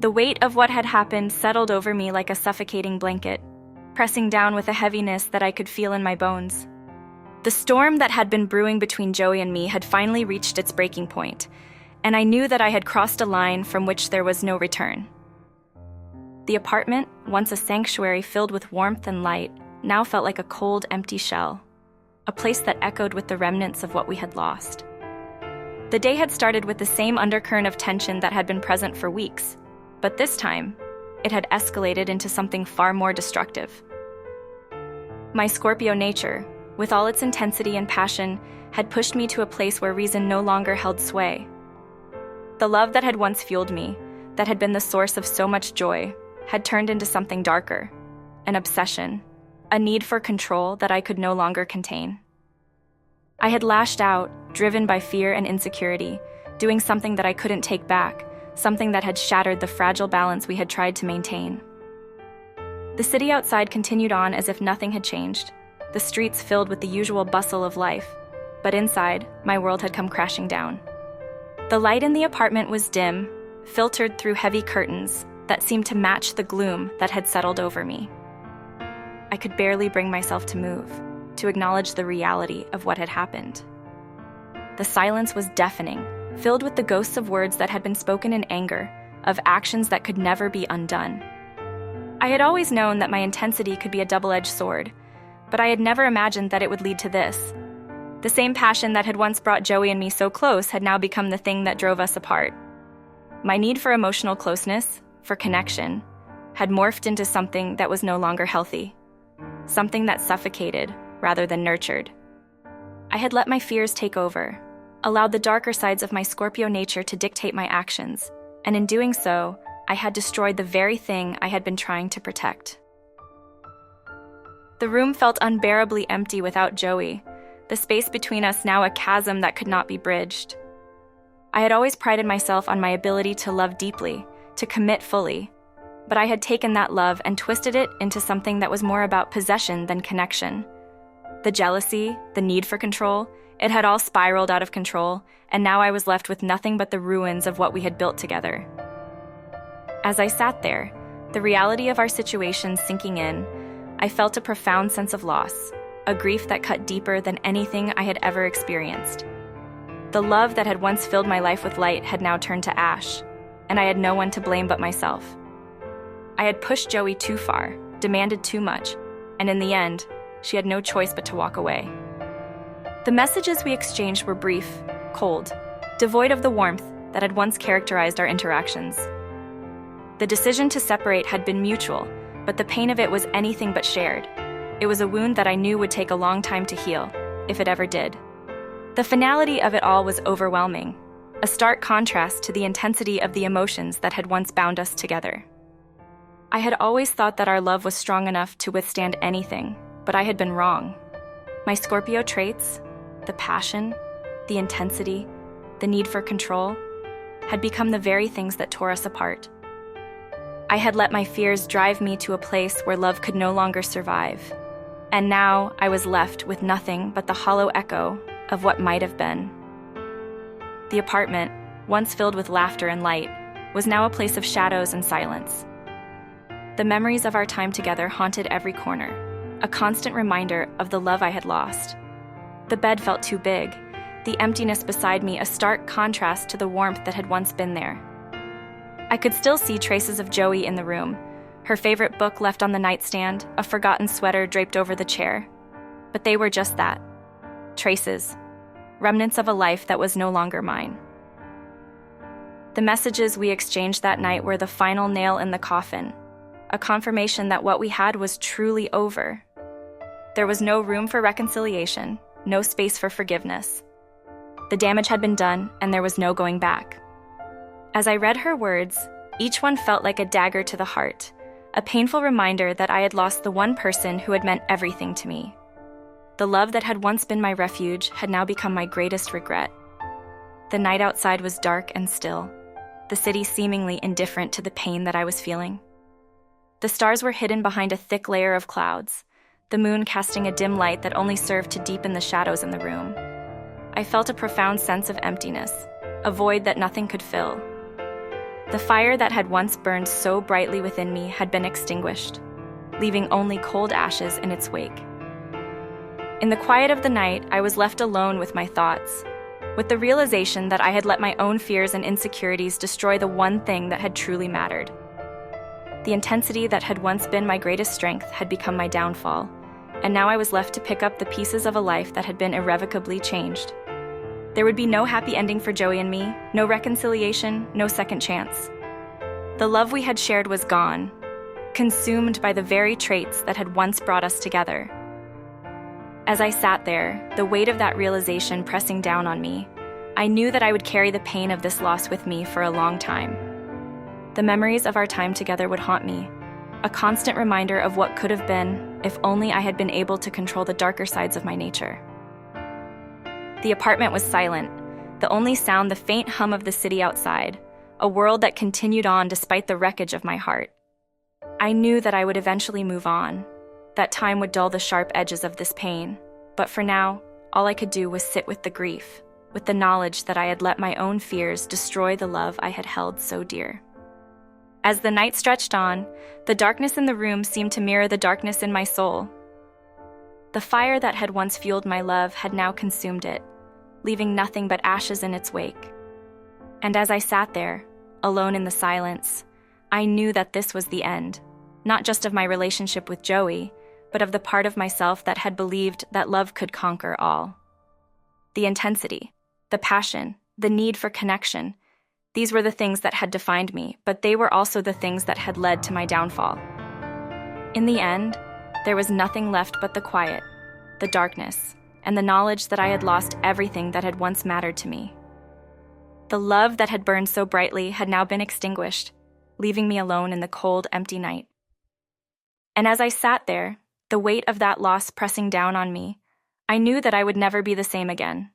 The weight of what had happened settled over me like a suffocating blanket, pressing down with a heaviness that I could feel in my bones. The storm that had been brewing between Joey and me had finally reached its breaking point, and I knew that I had crossed a line from which there was no return. The apartment, once a sanctuary filled with warmth and light, now felt like a cold, empty shell, a place that echoed with the remnants of what we had lost. The day had started with the same undercurrent of tension that had been present for weeks, but this time, it had escalated into something far more destructive. My Scorpio nature, with all its intensity and passion, had pushed me to a place where reason no longer held sway. The love that had once fueled me, that had been the source of so much joy, had turned into something darker, an obsession, a need for control that I could no longer contain. I had lashed out, driven by fear and insecurity, doing something that I couldn't take back, something that had shattered the fragile balance we had tried to maintain. The city outside continued on as if nothing had changed, the streets filled with the usual bustle of life, but inside, my world had come crashing down. The light in the apartment was dim, filtered through heavy curtains that seemed to match the gloom that had settled over me. I could barely bring myself to move, to acknowledge the reality of what had happened. The silence was deafening, filled with the ghosts of words that had been spoken in anger, of actions that could never be undone. I had always known that my intensity could be a double-edged sword, but I had never imagined that it would lead to this. The same passion that had once brought Joey and me so close had now become the thing that drove us apart. My need for emotional closeness, for connection, had morphed into something that was no longer healthy, something that suffocated rather than nurtured. I had let my fears take over, allowed the darker sides of my Scorpio nature to dictate my actions, and in doing so, I had destroyed the very thing I had been trying to protect. The room felt unbearably empty without Joey, the space between us now a chasm that could not be bridged. I had always prided myself on my ability to love deeply, to commit fully, but I had taken that love and twisted it into something that was more about possession than connection. The jealousy, the need for control, it had all spiraled out of control, and now I was left with nothing but the ruins of what we had built together. As I sat there, the reality of our situation sinking in, I felt a profound sense of loss, a grief that cut deeper than anything I had ever experienced. The love that had once filled my life with light had now turned to ash, and I had no one to blame but myself. I had pushed Joey too far, demanded too much, and in the end, she had no choice but to walk away. The messages we exchanged were brief, cold, devoid of the warmth that had once characterized our interactions. The decision to separate had been mutual, but the pain of it was anything but shared. It was a wound that I knew would take a long time to heal, if it ever did. The finality of it all was overwhelming, a stark contrast to the intensity of the emotions that had once bound us together. I had always thought that our love was strong enough to withstand anything, but I had been wrong. My Scorpio traits, the passion, the intensity, the need for control, had become the very things that tore us apart. I had let my fears drive me to a place where love could no longer survive, and now I was left with nothing but the hollow echo of what might have been. The apartment, once filled with laughter and light, was now a place of shadows and silence. The memories of our time together haunted every corner, a constant reminder of the love I had lost. The bed felt too big, the emptiness beside me a stark contrast to the warmth that had once been there. I could still see traces of Joey in the room, her favorite book left on the nightstand, a forgotten sweater draped over the chair. But they were just that, traces, remnants of a life that was no longer mine. The messages we exchanged that night were the final nail in the coffin, a confirmation that what we had was truly over. There was no room for reconciliation, no space for forgiveness. The damage had been done, and there was no going back. As I read her words, each one felt like a dagger to the heart, a painful reminder that I had lost the one person who had meant everything to me. The love that had once been my refuge had now become my greatest regret. The night outside was dark and still, the city seemingly indifferent to the pain that I was feeling. The stars were hidden behind a thick layer of clouds, the moon casting a dim light that only served to deepen the shadows in the room. I felt a profound sense of emptiness, a void that nothing could fill. The fire that had once burned so brightly within me had been extinguished, leaving only cold ashes in its wake. In the quiet of the night, I was left alone with my thoughts, with the realization that I had let my own fears and insecurities destroy the one thing that had truly mattered. The intensity that had once been my greatest strength had become my downfall, and now I was left to pick up the pieces of a life that had been irrevocably changed. There would be no happy ending for Joey and me, no reconciliation, no second chance. The love we had shared was gone, consumed by the very traits that had once brought us together. As I sat there, the weight of that realization pressing down on me, I knew that I would carry the pain of this loss with me for a long time. The memories of our time together would haunt me, a constant reminder of what could have been if only I had been able to control the darker sides of my nature. The apartment was silent, the only sound the faint hum of the city outside, a world that continued on despite the wreckage of my heart. I knew that I would eventually move on, that time would dull the sharp edges of this pain, but for now, all I could do was sit with the grief, with the knowledge that I had let my own fears destroy the love I had held so dear. As the night stretched on, the darkness in the room seemed to mirror the darkness in my soul. The fire that had once fueled my love had now consumed it, leaving nothing but ashes in its wake. And as I sat there, alone in the silence, I knew that this was the end, not just of my relationship with Joey, but of the part of myself that had believed that love could conquer all. The intensity, the passion, the need for connection, these were the things that had defined me, but they were also the things that had led to my downfall. In the end, there was nothing left but the quiet, the darkness, and the knowledge that I had lost everything that had once mattered to me. The love that had burned so brightly had now been extinguished, leaving me alone in the cold, empty night. And as I sat there, the weight of that loss pressing down on me, I knew that I would never be the same again.